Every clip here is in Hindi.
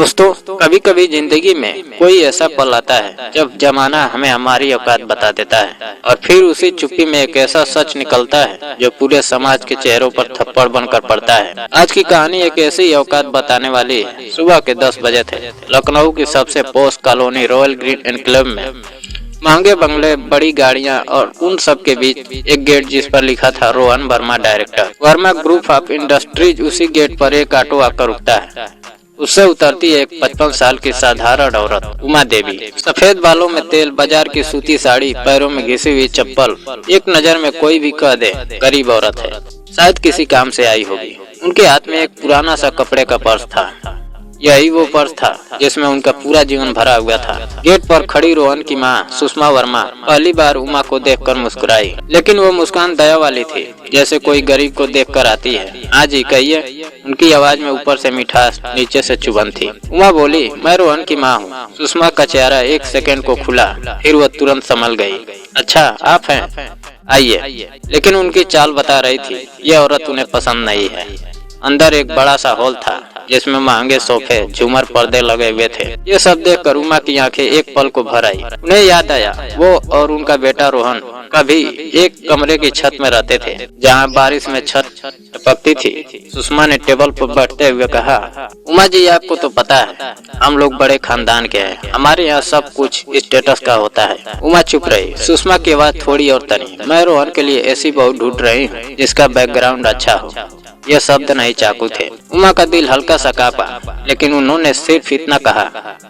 दोस्तों, कभी कभी जिंदगी में कोई ऐसा पल आता है जब जमाना हमें हमारी औकात बता देता है और फिर उसी चुप्पी में एक ऐसा सच निकलता है जो पूरे समाज के चेहरों पर थप्पड़ बनकर पड़ता है। आज की कहानी एक ऐसी औकात बताने वाली है। सुबह के 10 बजे थे। लखनऊ की सबसे post colony royal green enclave में महंगे बंगले, बड़ी गाड़ियां और उन सब के बीच एक गेट जिस पर लिखा था Rohan Verma director, Verma group of industries. उसी गेट पर एक ऑटो आकर रुकता है। उससे उतरती है एक 55 साल की साधारण औरत, उमा देवी। सफेद बालों में तेल, बाजार की सूती साड़ी, पैरों में घिसी हुई चप्पल। एक नजर में कोई भी कह दे गरीब औरत है, शायद किसी काम से आई होगी। उनके हाथ में एक पुराना सा कपड़े का पर्स था। यही वो पर्स था जिसमें उनका पूरा जीवन भरा हुआ था। गेट पर खड़ी रोहन की माँ सुषमा वर्मा पहली बार उमा को देखकर मुस्कुराई, लेकिन वो मुस्कान दया वाली थी, जैसे कोई गरीब को देखकर आती है। हाँ जी कहिए। उनकी आवाज में ऊपर से मिठास, नीचे से चुभन थी। उमा बोली, मैं रोहन की माँ हूँ। सुषमा का चेहरा एक सेकंड को खुला, फिर वो तुरंत संभल गई। अच्छा, आप हैं, आइए। लेकिन उनकी चाल बता रही थी ये औरत उन्हें पसंद नहीं है। अंदर एक बड़ा सा हॉल था जिसमें महंगे सोफे, झूमर, पर्दे लगे हुए थे। ये सब देखकर उमा की आंखें एक पल को भर आई। उन्हें याद आया वो और उनका बेटा रोहन कभी एक कमरे की छत में रहते थे जहां बारिश में छत टपकती थी। सुषमा ने टेबल पर बैठते हुए कहा, उमा जी आपको तो पता है हम लोग बड़े खानदान के हैं, हमारे यहाँ सब कुछ स्टेटस का होता है। उमा चुप रही। सुषमा की आवाज थोड़ी और तनी, मैं रोहन के लिए ऐसी बहू ढूंढ रही हूँ जिसका बैकग्राउंड अच्छा हो। यह शब्द नहीं चाकू थे। उमा का दिल हल्का सा कांपा, लेकिन उन्होंने सिर्फ इतना कहा,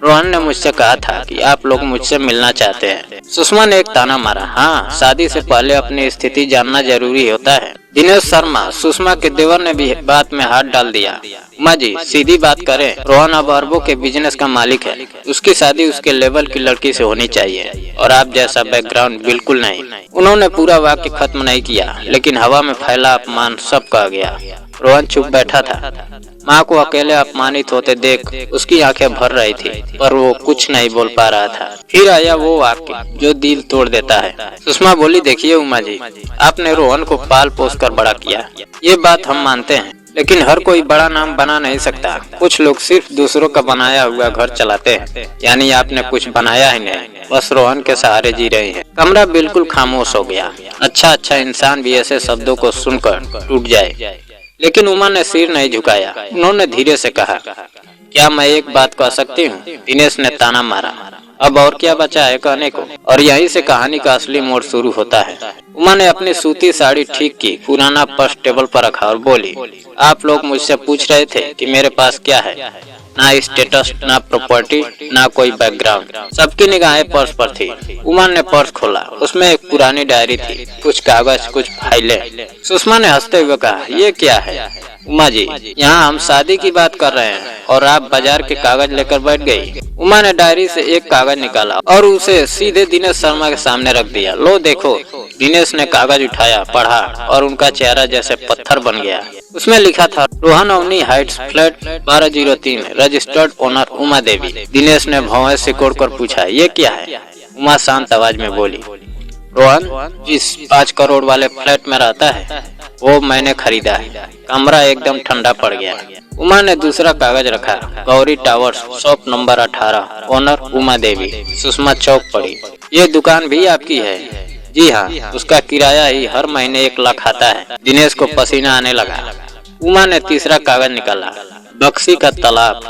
रोहन ने मुझसे कहा था कि आप लोग मुझसे मिलना चाहते हैं। सुषमा ने एक ताना मारा, हाँ, शादी से पहले अपनी स्थिति जानना जरूरी होता है। दिनेश शर्मा, सुषमा के देवर, ने भी बात में हाथ डाल दिया। उमा जी सीधी बात करें, रोहन अब अरबों के बिजनेस का मालिक है। उसकी शादी उसके लेवल की लड़की से होनी चाहिए और आप जैसा बैकग्राउंड बिल्कुल नहीं। उन्होंने पूरा वाक्य खत्म नहीं किया, लेकिन हवा में फैला अपमान सब कह गया। रोहन चुप बैठा था। माँ को अकेले अपमानित होते देख उसकी आंखें भर रही थी, पर वो कुछ नहीं बोल पा रहा था। फिर आया वो वाक्य जो दिल तोड़ देता है। सुषमा बोली, देखिए उमा जी, आपने रोहन को पाल पोस कर बड़ा किया, ये बात हम मानते हैं, लेकिन हर कोई बड़ा नाम बना नहीं सकता। कुछ लोग सिर्फ दूसरों का बनाया हुआ घर चलाते हैं, यानी आपने कुछ बनाया ही नहीं, बस रोहन के सहारे जी रहे हैं। कमरा बिल्कुल खामोश हो गया। अच्छा इंसान भी ऐसे शब्दों को सुनकर टूट जाए, लेकिन उमा ने सिर नहीं झुकाया। उन्होंने धीरे से कहा, क्या मैं एक बात कह सकती हूँ? दिनेश ने ताना मारा। अब और क्या बचा है कहने को? और यहीं से कहानी का असली मोड़ शुरू होता है। उमा ने अपनी सूती साड़ी ठीक की, पुराना पर्स टेबल पर रखा और बोली, आप लोग मुझसे पूछ रहे थे कि मेरे पास क्या है। ना स्टेटस, ना प्रॉपर्टी, ना कोई बैकग्राउंड। सबकी निगाहें पर्स पर थी। उमा ने पर्स खोला। उसमें एक पुरानी डायरी थी, कुछ कागज, कुछ फाइलें। सुषमा ने हंसते हुए कहा, ये क्या है? उमा जी, यहाँ हम शादी की बात कर रहे हैं और आप बाजार के कागज लेकर बैठ गई। उमा ने डायरी से एक कागज निकाला और उसे सीधे दिनेश शर्मा के सामने रख दिया। लो देखो। दिनेश ने कागज उठाया, पढ़ा और उनका चेहरा जैसे पत्थर बन गया। उसमें लिखा था, Rohan Avani heights, flat 1203, registered owner Uma Devi. Dinesh ने भौहें सिकोड़ कर पूछा, ये क्या है? उमा शांत आवाज में बोली, रोहन जिस 5 करोड़ वाले फ्लैट में रहता है वो मैंने खरीदा है। कमरा एकदम ठंडा पड़ गया। उमा ने दूसरा कागज रखा, Gauri towers, shop number 18, owner Uma Devi. Sushma चौंक पड़ी, ये दुकान भी आपकी है? जी हाँ, उसका किराया ही हर महीने 1 लाख आता है। दिनेश को पसीना आने लगा। उमा ने तीसरा कागज निकाला, बक्सी का तालाब,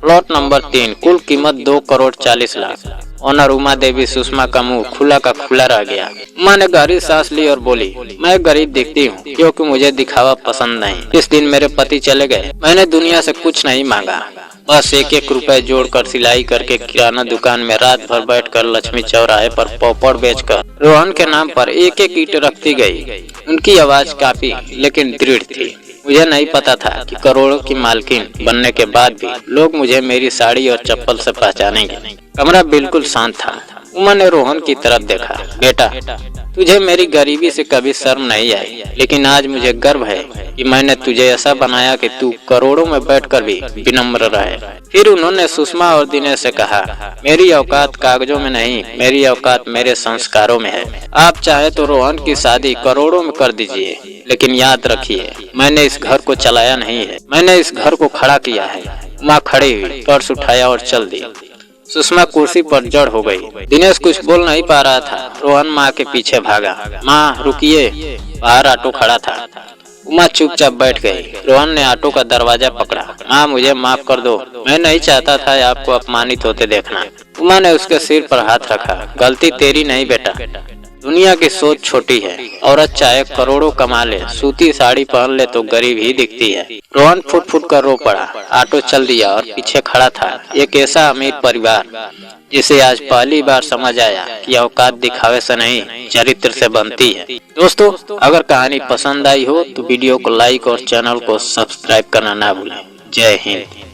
प्लॉट नंबर 3, कुल कीमत 2 करोड़ 40 लाख, ओनर उमा देवी। सुषमा का मुंह खुला का खुला रह गया। उमा ने गहरी सांस ली और बोली, मैं गरीब दिखती हूँ क्योंकि मुझे दिखावा पसंद नहीं। इस दिन मेरे पति चले गए, मैंने दुनिया से कुछ नहीं मांगा, बस 1-1 रुपए जोड़कर सिलाई करके किराना दुकान में रात भर बैठकर लक्ष्मी चौराहे पर पापड़ बेचकर रोहन के नाम पर 1-1 ईंट रखती गई। उनकी आवाज काफी लेकिन दृढ़ थी। मुझे नहीं पता था कि करोड़ों की मालकिन बनने के बाद भी लोग मुझे मेरी साड़ी और चप्पल से पहचानेंगे। कमरा बिल्कुल शांत था। उमा ने रोहन की तरफ देखा, बेटा तुझे मेरी गरीबी से कभी शर्म नहीं आई, लेकिन आज मुझे गर्व है कि मैंने तुझे ऐसा बनाया कि तू करोड़ों में बैठकर भी विनम्र रहे। फिर उन्होंने सुषमा और दिनेश से कहा, मेरी औकात कागजों में नहीं, मेरी औकात मेरे संस्कारों में है। आप चाहे तो रोहन की शादी करोड़ों में कर दीजिए, लेकिन याद रखिए मैंने इस घर को चलाया नहीं है, मैंने इस घर को खड़ा किया है। उमा खड़ी हुई, पर्स उठाया और चल दी। सुषमा कुर्सी पर जड़ हो गई। दिनेश कुछ बोल नहीं पा रहा था। रोहन माँ के पीछे भागा। माँ रुकिए, बाहर ऑटो खड़ा था। उमा चुपचाप बैठ गई। रोहन ने ऑटो का दरवाजा पकड़ा। माँ मुझे माफ कर दो, मैं नहीं चाहता था आपको अपमानित होते देखना। उमा ने उसके सिर पर हाथ रखा। गलती तेरी नहीं बेटा, दुनिया की सोच छोटी है। औरत चाहे करोड़ों कमा ले, सूती साड़ी पहन ले तो गरीब ही दिखती है। रोहन फुट फुट कर रो पड़ा। ऑटो चल दिया और पीछे खड़ा था एक ऐसा अमीर परिवार जिसे आज पहली बार समझ आया कि औकात दिखावे से नहीं, चरित्र से बनती है। दोस्तों, अगर कहानी पसंद आई हो तो वीडियो को लाइक और चैनल को सब्सक्राइब करना ना भूलें। जय हिंद।